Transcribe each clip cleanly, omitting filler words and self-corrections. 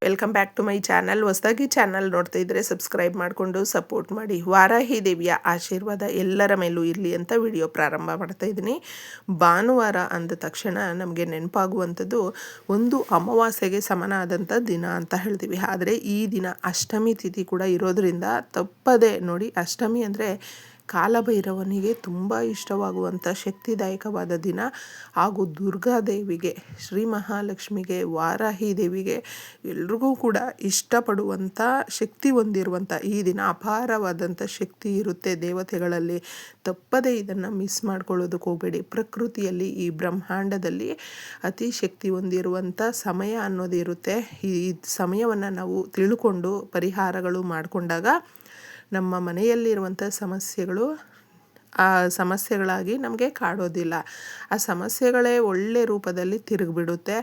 Welcome back to my channel. ಹೊಸದಾಗಿ channel ನೋಡ್ತಾ ಇದ್ದರೆ ಸಬ್ಸ್ಕ್ರೈಬ್ ಮಾಡಿಕೊಂಡು ಸಪೋರ್ಟ್ ಮಾಡಿ. ವಾರಾಹಿ ದೇವಿಯ ಆಶೀರ್ವಾದ ಎಲ್ಲರ ಮೇಲೂ ಇರಲಿ ಅಂತ ವಿಡಿಯೋ ಪ್ರಾರಂಭ ಮಾಡ್ತಾ ಇದ್ದೀನಿ. ಭಾನುವಾರ ಅಂದ ತಕ್ಷಣ ನಮಗೆ ನೆನಪಾಗುವಂಥದ್ದು ಒಂದು ಅಮಾವಾಸ್ಯೆಗೆ ಸಮನಾದಂಥ ದಿನ ಅಂತ ಹೇಳ್ತೀವಿ. ಆದರೆ ಈ ದಿನ ಅಷ್ಟಮಿ ತಿಥಿ ಕೂಡ ಇರೋದರಿಂದ ತಪ್ಪದೆ ನೋಡಿ. ಅಷ್ಟಮಿ ಅಂದರೆ ಕಾಲಭೈರವನಿಗೆ ತುಂಬ ಇಷ್ಟವಾಗುವಂಥ ಶಕ್ತಿದಾಯಕವಾದ ದಿನ. ಹಾಗೂ ದುರ್ಗಾದೇವಿಗೆ, ಶ್ರೀ ಮಹಾಲಕ್ಷ್ಮಿಗೆ, ವಾರಾಹಿ ದೇವಿಗೆ ಎಲ್ರಿಗೂ ಕೂಡ ಇಷ್ಟಪಡುವಂಥ ಶಕ್ತಿ ಹೊಂದಿರುವಂಥ ಈ ದಿನ ಅಪಾರವಾದಂಥ ಶಕ್ತಿ ಇರುತ್ತೆ ದೇವತೆಗಳಲ್ಲಿ. ತಪ್ಪದೇ ಇದನ್ನು ಮಿಸ್ ಮಾಡ್ಕೊಳ್ಳೋದಕ್ಕೆ ಹೋಗಬೇಡಿ. ಪ್ರಕೃತಿಯಲ್ಲಿ, ಈ ಬ್ರಹ್ಮಾಂಡದಲ್ಲಿ ಅತಿ ಶಕ್ತಿ ಹೊಂದಿರುವಂಥ ಸಮಯ ಅನ್ನೋದು ಇರುತ್ತೆ. ಈ ಸಮಯವನ್ನು ನಾವು ತಿಳ್ಕೊಂಡು ಪರಿಹಾರಗಳು ಮಾಡಿಕೊಂಡಾಗ ನಮ್ಮ ಮನೆಯಲ್ಲಿರುವಂಥ ಸಮಸ್ಯೆಗಳು ಆ ಸಮಸ್ಯೆಗಳಾಗಿ ನಮಗೆ ಕಾಡೋದಿಲ್ಲ. ಆ ಸಮಸ್ಯೆಗಳೇ ಒಳ್ಳೆ ರೂಪದಲ್ಲಿ ತಿರುಗಿಬಿಡುತ್ತೆ.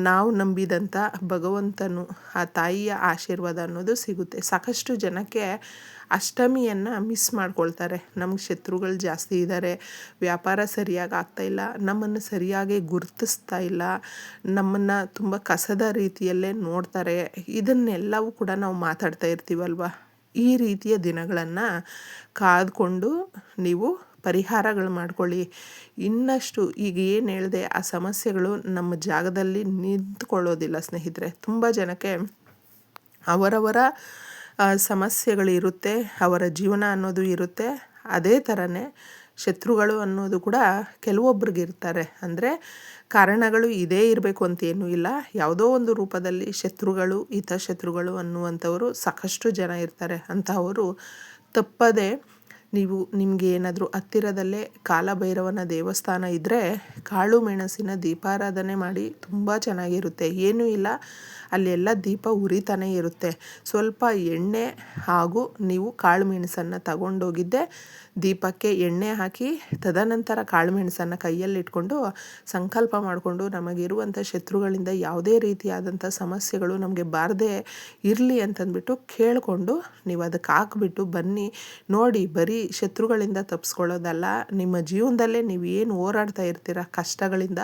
ನಾವು ನಂಬಿದಂಥ ಭಗವಂತನು, ಆ ತಾಯಿಯ ಆಶೀರ್ವಾದ ಅನ್ನೋದು ಸಿಗುತ್ತೆ. ಸಾಕಷ್ಟು ಜನಕ್ಕೆ ಅಷ್ಟಮಿಯನ್ನು ಮಿಸ್ ಮಾಡ್ಕೊಳ್ತಾರೆ. ನಮ್ಗೆ ಶತ್ರುಗಳು ಜಾಸ್ತಿ ಇದ್ದಾರೆ, ವ್ಯಾಪಾರ ಸರಿಯಾಗಿ ಆಗ್ತಾಯಿಲ್ಲ, ನಮ್ಮನ್ನು ಸರಿಯಾಗಿ ಗುರುತಿಸ್ತಾ ಇಲ್ಲ, ನಮ್ಮನ್ನು ತುಂಬ ಕಸದ ರೀತಿಯಲ್ಲೇ ನೋಡ್ತಾರೆ. ಇದನ್ನೆಲ್ಲವೂ ಕೂಡ ನಾವು ಮಾತಾಡ್ತಾ ಇರ್ತೀವಲ್ವ. ಈ ರೀತಿಯ ದಿನಗಳನ್ನು ಕಾದ್ಕೊಂಡು ನೀವು ಪರಿಹಾರಗಳು ಮಾಡ್ಕೊಳ್ಳಿ. ಇನ್ನಷ್ಟು ಈಗ ಏನು ಹೇಳಿದೆ ಆ ಸಮಸ್ಯೆಗಳು ನಮ್ಮ ಜಾಗದಲ್ಲಿ ನಿಂತ್ಕೊಳ್ಳೋದಿಲ್ಲ ಸ್ನೇಹಿತರೆ. ತುಂಬ ಜನಕ್ಕೆ ಅವರವರ ಸಮಸ್ಯೆಗಳಿರುತ್ತೆ, ಅವರ ಜೀವನ ಅನ್ನೋದು ಇರುತ್ತೆ. ಅದೇ ಥರನೇ ಶತ್ರುಗಳು ಅನ್ನೋದು ಕೂಡ ಕೆಲವೊಬ್ರಿಗೆ ಇರ್ತಾರೆ. ಅಂದರೆ ಕಾರಣಗಳು ಇದೇ ಇರಬೇಕು ಅಂತೇನೂ ಇಲ್ಲ. ಯಾವುದೋ ಒಂದು ರೂಪದಲ್ಲಿ ಶತ್ರುಗಳು, ಹಿತಶತ್ರುಗಳು ಅನ್ನುವಂಥವರು ಸಾಕಷ್ಟು ಜನ ಇರ್ತಾರೆ. ಅಂತಹವರು ತಪ್ಪದೆ ನೀವು, ನಿಮಗೆ ಏನಾದರೂ ಹತ್ತಿರದಲ್ಲೇ ಕಾಲಭೈರವನ ದೇವಸ್ಥಾನ ಇದ್ದರೆ ಕಾಳು ಮೆಣಸಿನ ದೀಪಾರಾಧನೆ ಮಾಡಿ. ತುಂಬ ಚೆನ್ನಾಗಿರುತ್ತೆ. ಏನೂ ಇಲ್ಲ, ಅಲ್ಲೆಲ್ಲ ದೀಪ ಉರಿತಾನೆ ಇರುತ್ತೆ. ಸ್ವಲ್ಪ ಎಣ್ಣೆ ಹಾಗೂ ನೀವು ಕಾಳು ಮೆಣಸನ್ನು ತಗೊಂಡೋಗಿದ್ದೆ ದೀಪಕ್ಕೆ ಎಣ್ಣೆ ಹಾಕಿ, ತದನಂತರ ಕಾಳು ಮೆಣಸನ್ನು ಕೈಯಲ್ಲಿಟ್ಕೊಂಡು ಸಂಕಲ್ಪ ಮಾಡಿಕೊಂಡು ನಮಗಿರುವಂಥ ಶತ್ರುಗಳಿಂದ ಯಾವುದೇ ರೀತಿಯಾದಂಥ ಸಮಸ್ಯೆಗಳು ನಮಗೆ ಬಾರದೇ ಇರಲಿ ಅಂತಂದ್ಬಿಟ್ಟು ಕೇಳಿಕೊಂಡು ನೀವು ಅದಕ್ಕೆ ಹಾಕ್ಬಿಟ್ಟು ಬನ್ನಿ. ನೋಡಿ, ಬರೀ ಶತ್ರುಗಳಿಂದ ತಪ್ಪಿಸ್ಕೊಳ್ಳೋದಲ್ಲ, ನಿಮ್ಮ ಜೀವನದಲ್ಲೇ ನೀವು ಏನು ಹೋರಾಡ್ತಾ ಇರ್ತೀರ ಕಷ್ಟಗಳಿಂದ,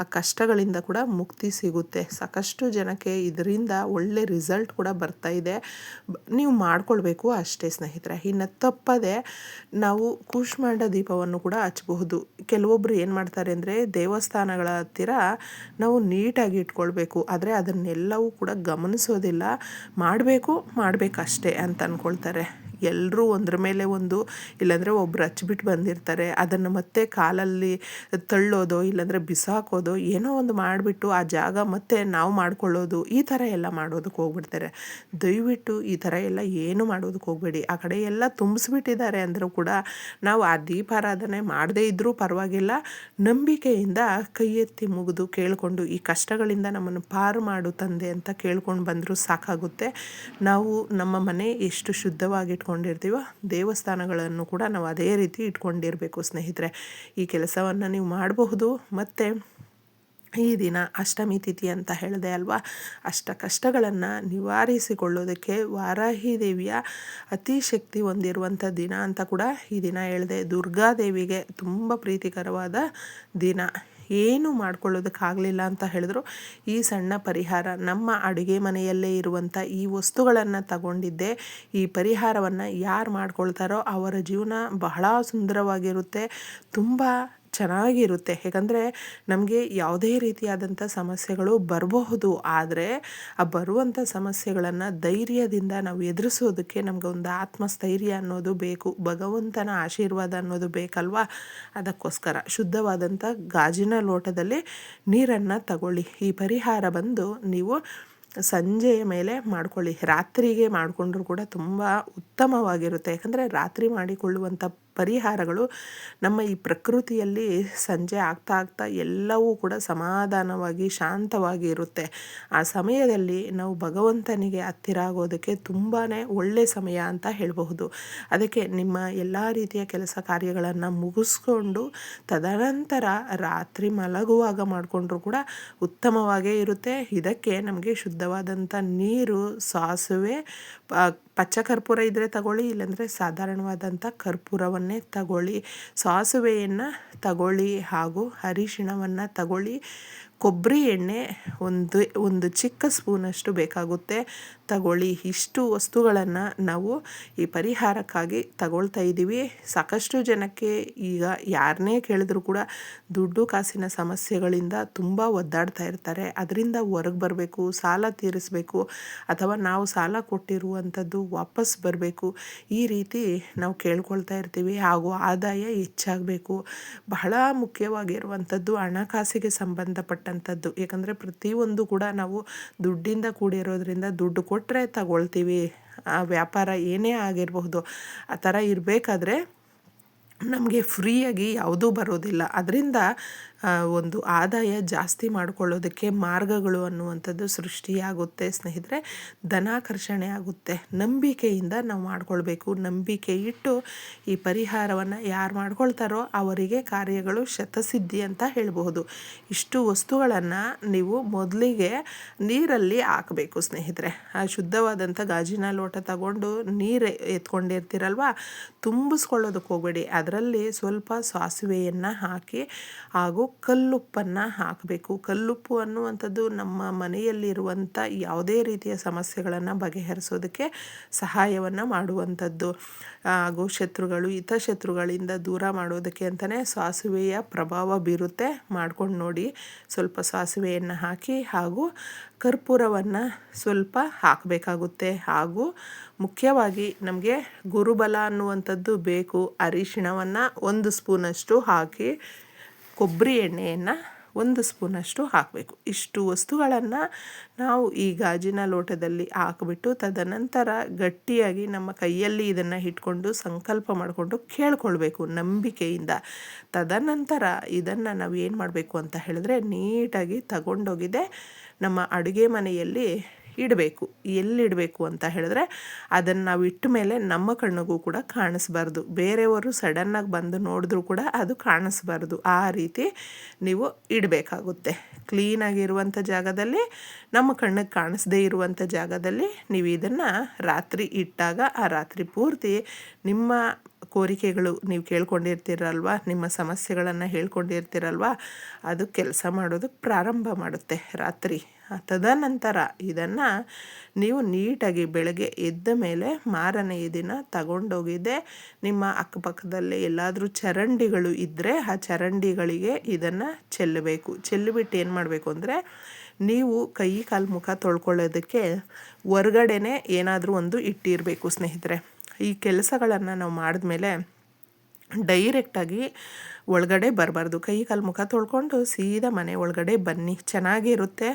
ಆ ಕಷ್ಟಗಳಿಂದ ಕೂಡ ಮುಕ್ತಿ ಸಿಗುತ್ತೆ. ಸಾಕಷ್ಟು ಜನಕ್ಕೆ ಇದರಿಂದ ಒಳ್ಳೆ ರಿಸಲ್ಟ್ ಕೂಡ ಬರ್ತಾ ಇದೆ. ನೀವು ಮಾಡ್ಕೊಳ್ಬೇಕು ಅಷ್ಟೇ ಸ್ನೇಹಿತರೆ. ಇನ್ನು ತಪ್ಪದೆ ನಾವು ಕೂಷ್ಮಾಂಡ ದೀಪವನ್ನು ಕೂಡ ಹಚ್ಚಬಹುದು. ಕೆಲವೊಬ್ಬರು ಏನು ಮಾಡ್ತಾರೆ ಅಂದರೆ ದೇವಸ್ಥಾನಗಳ ಹತ್ತಿರ ನಾವು ನೀಟಾಗಿ ಇಟ್ಕೊಳ್ಬೇಕು, ಆದರೆ ಅದನ್ನೆಲ್ಲವೂ ಕೂಡ ಗಮನಿಸೋದಿಲ್ಲ. ಮಾಡಬೇಕಷ್ಟೇ ಅಂತ ಅಂದ್ಕೊಳ್ತಾರೆ. ಎಲ್ಲರೂ ಒಂದ್ರ ಮೇಲೆ ಒಂದು, ಇಲ್ಲಾಂದರೆ ಒಬ್ರು ಹಚ್ಬಿಟ್ಟು ಬಂದಿರ್ತಾರೆ, ಅದನ್ನು ಮತ್ತೆ ಕಾಲಲ್ಲಿ ತಳ್ಳೋದೋ ಇಲ್ಲಾಂದರೆ ಬಿಸಾಕೋದೋ ಏನೋ ಒಂದು ಮಾಡಿಬಿಟ್ಟು ಆ ಜಾಗ ಮತ್ತೆ ನಾವು ಮಾಡ್ಕೊಳ್ಳೋದು, ಈ ಥರ ಎಲ್ಲ ಮಾಡೋದಕ್ಕೆ ಹೋಗ್ಬಿಡ್ತಾರೆ. ದಯವಿಟ್ಟು ಈ ಥರ ಎಲ್ಲ ಏನು ಮಾಡೋದಕ್ಕೆ ಹೋಗಬೇಡಿ. ಆ ಕಡೆ ಎಲ್ಲ ತುಂಬಿಸ್ಬಿಟ್ಟಿದ್ದಾರೆ ಅಂದರೂ ಕೂಡ ನಾವು ಆ ದೀಪಾರಾಧನೆ ಮಾಡದೇ ಇದ್ದರೂ ಪರವಾಗಿಲ್ಲ, ನಂಬಿಕೆಯಿಂದ ಕೈ ಎತ್ತಿ ಮುಗಿದು ಕೇಳಿಕೊಂಡು ಈ ಕಷ್ಟಗಳಿಂದ ನಮ್ಮನ್ನು ಪಾರು ಮಾಡು ತಂದೆ ಅಂತ ಕೇಳ್ಕೊಂಡು ಬಂದರೂ ಸಾಕಾಗುತ್ತೆ. ನಾವು ನಮ್ಮ ಮನೆ ಎಷ್ಟು ಶುದ್ಧವಾಗಿಟ್ಕೊಂಡು ಇಟ್ಕೊಂಡಿರ್ತೀವೋ ದೇವಸ್ಥಾನಗಳನ್ನು ಕೂಡ ನಾವು ಅದೇ ರೀತಿ ಇಟ್ಕೊಂಡಿರಬೇಕು ಸ್ನೇಹಿತರೆ. ಈ ಕೆಲಸವನ್ನು ನೀವು ಮಾಡಬಹುದು. ಮತ್ತು ಈ ದಿನ ಅಷ್ಟಮಿ ತಿಥಿ ಅಂತ ಹೇಳಿದೆ ಅಲ್ವಾ, ಅಷ್ಟ ಕಷ್ಟಗಳನ್ನು ನಿವಾರಿಸಿಕೊಳ್ಳೋದಕ್ಕೆ ವಾರಾಹಿ ದೇವಿಯ ಅತಿ ಶಕ್ತಿ ಹೊಂದಿರುವಂಥ ದಿನ ಅಂತ ಕೂಡ ಈ ದಿನ ಹೇಳಿದೆ. ದುರ್ಗಾದೇವಿಗೆ ತುಂಬ ಪ್ರೀತಿಕರವಾದ ದಿನ. ಏನು ಮಾಡ್ಕೊಳ್ಳೋದಕ್ಕಾಗಲಿಲ್ಲ ಅಂತ ಹೇಳಿದ್ರು ಈ ಸಣ್ಣ ಪರಿಹಾರ, ನಮ್ಮ ಅಡುಗೆ ಮನೆಯಲ್ಲೇ ಇರುವಂಥ ಈ ವಸ್ತುಗಳನ್ನು ತಗೊಂಡಿದ್ದೆ. ಈ ಪರಿಹಾರವನ್ನು ಯಾರು ಮಾಡ್ಕೊಳ್ತಾರೋ ಅವರ ಜೀವನ ಬಹಳ ಸುಂದರವಾಗಿರುತ್ತೆ, ತುಂಬ ಚೆನ್ನಾಗಿರುತ್ತೆ. ಯಾಕಂದರೆ ನಮಗೆ ಯಾವುದೇ ರೀತಿಯಾದಂಥ ಸಮಸ್ಯೆಗಳು ಬರಬಹುದು, ಆದರೆ ಆ ಬರುವಂಥ ಸಮಸ್ಯೆಗಳನ್ನು ಧೈರ್ಯದಿಂದ ನಾವು ಎದುರಿಸೋದಕ್ಕೆ ನಮಗೆ ಒಂದು ಆತ್ಮಸ್ಥೈರ್ಯ ಅನ್ನೋದು ಬೇಕು, ಭಗವಂತನ ಆಶೀರ್ವಾದ ಅನ್ನೋದು ಬೇಕಲ್ವಾ. ಅದಕ್ಕೋಸ್ಕರ ಶುದ್ಧವಾದಂಥ ಗಾಜಿನ ಲೋಟದಲ್ಲಿ ನೀರನ್ನು ತಗೊಳ್ಳಿ. ಈ ಪರಿಹಾರ ಬಂದು ನೀವು ಸಂಜೆಯ ಮೇಲೆ ಮಾಡ್ಕೊಳ್ಳಿ. ರಾತ್ರಿಗೆ ಮಾಡಿಕೊಂಡ್ರೂ ಕೂಡ ತುಂಬ ಉತ್ತಮವಾಗಿರುತ್ತೆ. ಯಾಕಂದರೆ ರಾತ್ರಿ ಮಾಡಿಕೊಳ್ಳುವಂಥ ಪರಿಹಾರಗಳು ನಮ್ಮ ಈ ಪ್ರಕೃತಿಯಲ್ಲಿ ಸಂಜೆ ಆಗ್ತಾ ಎಲ್ಲವೂ ಕೂಡ ಸಮಾಧಾನವಾಗಿ ಶಾಂತವಾಗಿ ಇರುತ್ತೆ. ಆ ಸಮಯದಲ್ಲಿ ನಾವು ಭಗವಂತನಿಗೆ ಹತ್ತಿರ ಆಗೋದಕ್ಕೆ ತುಂಬಾ ಒಳ್ಳೆಯ ಸಮಯ ಅಂತ ಹೇಳಬಹುದು. ಅದಕ್ಕೆ ನಿಮ್ಮ ಎಲ್ಲ ರೀತಿಯ ಕೆಲಸ ಕಾರ್ಯಗಳನ್ನು ಮುಗಿಸ್ಕೊಂಡು ತದನಂತರ ರಾತ್ರಿ ಮಲಗುವಾಗ ಮಾಡಿಕೊಂಡ್ರೂ ಕೂಡ ಉತ್ತಮವಾಗೇ ಇರುತ್ತೆ. ಇದಕ್ಕೆ ನಮಗೆ ಶುದ್ಧವಾದಂಥ ನೀರು, ಸಾಸುವೆ, ಪಚ್ಚ ಕರ್ಪೂರ ಇದ್ದರೆ ತಗೊಳ್ಳಿ, ಇಲ್ಲಾಂದರೆ ಸಾಧಾರಣವಾದಂಥ ಕರ್ಪೂರವನ್ನೇ ತಗೊಳ್ಳಿ, ಸಾಸುವೆಯನ್ನು ತಗೊಳ್ಳಿ ಹಾಗೂ ಅರಿಶಿಣವನ್ನು ತಗೊಳ್ಳಿ. ಕೊಬ್ಬರಿ ಎಣ್ಣೆ ಒಂದು ಚಿಕ್ಕ ಸ್ಪೂನಷ್ಟು ಬೇಕಾಗುತ್ತೆ, ತಗೊಳ್ಳಿ. ಇಷ್ಟು ವಸ್ತುಗಳನ್ನು ನಾವು ಈ ಪರಿಹಾರಕ್ಕಾಗಿ ತಗೊಳ್ತಾ ಇದ್ದೀವಿ. ಸಾಕಷ್ಟು ಜನಕ್ಕೆ ಈಗ ಯಾರನ್ನೇ ಕೇಳಿದ್ರು ಕೂಡ ದುಡ್ಡು ಕಾಸಿನ ಸಮಸ್ಯೆಗಳಿಂದ ತುಂಬ ಒದ್ದಾಡ್ತಾ ಇರ್ತಾರೆ. ಅದರಿಂದ ಹೊರಗೆ ಬರಬೇಕು, ಸಾಲ ತೀರಿಸಬೇಕು, ಅಥವಾ ನಾವು ಸಾಲ ಕೊಟ್ಟಿರುವಂಥದ್ದು ವಾಪಸ್ ಬರಬೇಕು, ಈ ರೀತಿ ನಾವು ಕೇಳ್ಕೊಳ್ತಾ ಇರ್ತೀವಿ. ಹಾಗೂ ಆದಾಯ ಹೆಚ್ಚಾಗಬೇಕು. ಬಹಳ ಮುಖ್ಯವಾಗಿರುವಂಥದ್ದು ಹಣಕಾಸಿಗೆ ಸಂಬಂಧಪಟ್ಟಂಥದ್ದು. ಏಕೆಂದರೆ ಪ್ರತಿಯೊಂದು ಕೂಡ ನಾವು ದುಡ್ಡಿಂದ ಕೂಡಿರೋದ್ರಿಂದ ದುಡ್ಡು ಕೊಟ್ಟರೆ ತಗೊಳ್ತೀವಿ. ಆ ವ್ಯಾಪಾರ ಏನೇ ಆಗಿರಬಹುದು. ಆ ಥರ ಇರಬೇಕಾದ್ರೆ ನಮಗೆ ಫ್ರೀಯಾಗಿ ಯಾವುದೂ ಬರೋದಿಲ್ಲ. ಅದರಿಂದ ಒಂದು ಆದಾಯ ಜಾಸ್ತಿ ಮಾಡಿಕೊಳ್ಳೋದಕ್ಕೆ ಮಾರ್ಗಗಳು ಅನ್ನುವಂಥದ್ದು ಸೃಷ್ಟಿಯಾಗುತ್ತೆ ಸ್ನೇಹಿತರೆ. ಧನಾಕರ್ಷಣೆ ಆಗುತ್ತೆ. ನಂಬಿಕೆಯಿಂದ ನಾವು ಮಾಡ್ಕೊಳ್ಬೇಕು. ನಂಬಿಕೆ ಇಟ್ಟು ಈ ಪರಿಹಾರವನ್ನು ಯಾರು ಮಾಡ್ಕೊಳ್ತಾರೋ ಅವರಿಗೆ ಕಾರ್ಯಗಳು ಶತಸಿದ್ಧಿ ಅಂತ ಹೇಳಬಹುದು. ಇಷ್ಟು ವಸ್ತುಗಳನ್ನು ನೀವು ಮೊದಲಿಗೆ ನೀರಲ್ಲಿ ಹಾಕಬೇಕು ಸ್ನೇಹಿತರೆ. ಆ ಶುದ್ಧವಾದಂಥ ಗಾಜಿನ ಲೋಟ ತಗೊಂಡು ನೀರು ಎತ್ಕೊಂಡಿರ್ತೀರಲ್ವ, ತುಂಬಿಸ್ಕೊಳ್ಳೋದಕ್ಕೆ ಹೋಗಬೇಡಿ. ಅದರಲ್ಲಿ ಸ್ವಲ್ಪ ಸಾಸಿವೆಯನ್ನು ಹಾಕಿ ಹಾಗೂ ಕಲ್ಲುಪ್ಪನ್ನು ಹಾಕಬೇಕು. ಕಲ್ಲುಪ್ಪು ಅನ್ನುವಂಥದ್ದು ನಮ್ಮ ಮನೆಯಲ್ಲಿರುವಂಥ ಯಾವುದೇ ರೀತಿಯ ಸಮಸ್ಯೆಗಳನ್ನು ಬಗೆಹರಿಸೋದಕ್ಕೆ ಸಹಾಯವನ್ನು ಮಾಡುವಂಥದ್ದು. ಹಾಗೂ ಶತ್ರುಗಳು, ಹಿತಶತ್ರುಗಳಿಂದ ದೂರ ಮಾಡೋದಕ್ಕೆ ಅಂತಲೇ ಸಾಸಿವೆಯ ಪ್ರಭಾವ ಬೀರುತ್ತೆ. ಮಾಡ್ಕೊಂಡು ನೋಡಿ. ಸ್ವಲ್ಪ ಸಾಸಿವೆಯನ್ನು ಹಾಕಿ ಹಾಗೂ ಕರ್ಪೂರವನ್ನು ಸ್ವಲ್ಪ ಹಾಕಬೇಕಾಗುತ್ತೆ. ಹಾಗೂ ಮುಖ್ಯವಾಗಿ ನಮಗೆ ಗುರುಬಲ ಅನ್ನುವಂಥದ್ದು ಬೇಕು. ಅರಿಶಿಣವನ್ನು 1 ಸ್ಪೂನಷ್ಟು ಹಾಕಿ, ಕೊಬ್ಬರಿ ಎಣ್ಣೆಯನ್ನು 1 ಸ್ಪೂನಷ್ಟು ಹಾಕಬೇಕು. ಇಷ್ಟು ವಸ್ತುಗಳನ್ನು ನಾವು ಈ ಗಾಜಿನ ಲೋಟದಲ್ಲಿ ಹಾಕಿಬಿಟ್ಟು ತದನಂತರ ಗಟ್ಟಿಯಾಗಿ ನಮ್ಮ ಕೈಯಲ್ಲಿ ಇದನ್ನು ಇಟ್ಕೊಂಡು ಸಂಕಲ್ಪ ಮಾಡಿಕೊಂಡು ಕೇಳ್ಕೊಳ್ಬೇಕು ನಂಬಿಕೆಯಿಂದ. ತದನಂತರ ಇದನ್ನು ನಾವು ಏನು ಮಾಡಬೇಕು ಅಂತ ಹೇಳಿದ್ರೆ, ನೀಟಾಗಿ ತಗೊಂಡೋಗಿದೆ ನಮ್ಮ ಅಡುಗೆ ಮನೆಯಲ್ಲಿ ಇಡಬೇಕು. ಎಲ್ಲಿಡಬೇಕು ಅಂತ ಹೇಳಿದ್ರೆ, ಅದನ್ನು ನಾವು ಇಟ್ಟ ಮೇಲೆ ನಮ್ಮ ಕಣ್ಣಿಗೂ ಕೂಡ ಕಾಣಿಸ್ಬಾರ್ದು. ಬೇರೆಯವರು ಸಡನ್ನಾಗಿ ಬಂದು ನೋಡಿದ್ರೂ ಕೂಡ ಅದು ಕಾಣಿಸ್ಬಾರ್ದು. ಆ ರೀತಿ ನೀವು ಇಡಬೇಕಾಗುತ್ತೆ. ಕ್ಲೀನಾಗಿರುವಂಥ ಜಾಗದಲ್ಲಿ, ನಮ್ಮ ಕಣ್ಣಿಗೆ ಕಾಣಿಸ್ದೇ ಇರುವಂಥ ಜಾಗದಲ್ಲಿ ನೀವು ಇದನ್ನು ರಾತ್ರಿ ಇಟ್ಟಾಗ ಆ ರಾತ್ರಿ ಪೂರ್ತಿ ನಿಮ್ಮ ಕೋರಿಕೆಗಳು ನೀವು ಕೇಳ್ಕೊಂಡಿರ್ತೀರಲ್ವ, ನಿಮ್ಮ ಸಮಸ್ಯೆಗಳನ್ನು ಹೇಳ್ಕೊಂಡಿರ್ತೀರಲ್ವ, ಅದು ಕೆಲಸ ಮಾಡೋದಕ್ಕೆ ಪ್ರಾರಂಭ ಮಾಡುತ್ತೆ ರಾತ್ರಿ. ತದನಂತರ ಇದನ್ನು ನೀವು ನೀಟಾಗಿ ಬೆಳಗ್ಗೆ ಎದ್ದ ಮೇಲೆ ಮಾರನೆಯ ದಿನ ತಗೊಂಡೋಗಿದ್ದೆ ನಿಮ್ಮ ಅಕ್ಕಪಕ್ಕದಲ್ಲಿ ಎಲ್ಲಾದರೂ ಚರಂಡಿಗಳು ಇದ್ದರೆ ಆ ಚರಂಡಿಗಳಿಗೆ ಇದನ್ನು ಚೆಲ್ಲಬೇಕು. ಚೆಲ್ಲಿಬಿಟ್ಟು ಏನು ಮಾಡಬೇಕು ಅಂದರೆ, ನೀವು ಕೈ ಕಾಲು ಮುಖ ತೊಳ್ಕೊಳ್ಳೋದಕ್ಕೆ ಹೊರ್ಗಡೆನೇ ಏನಾದರೂ ಒಂದು ಇಟ್ಟಿರಬೇಕು ಸ್ನೇಹಿತರೆ. ಈ ಕೆಲಸಗಳನ್ನು ನಾವು ಮಾಡಿದ್ಮೇಲೆ ಡೈರೆಕ್ಟಾಗಿ ಒಳಗಡೆ ಬರಬಾರ್ದು. ಕೈ ಕಾಲು ಮುಖ ತೊಳ್ಕೊಂಡು ಸೀದಾ ಮನೆ ಒಳಗಡೆ ಬನ್ನಿ, ಚೆನ್ನಾಗಿರುತ್ತೆ.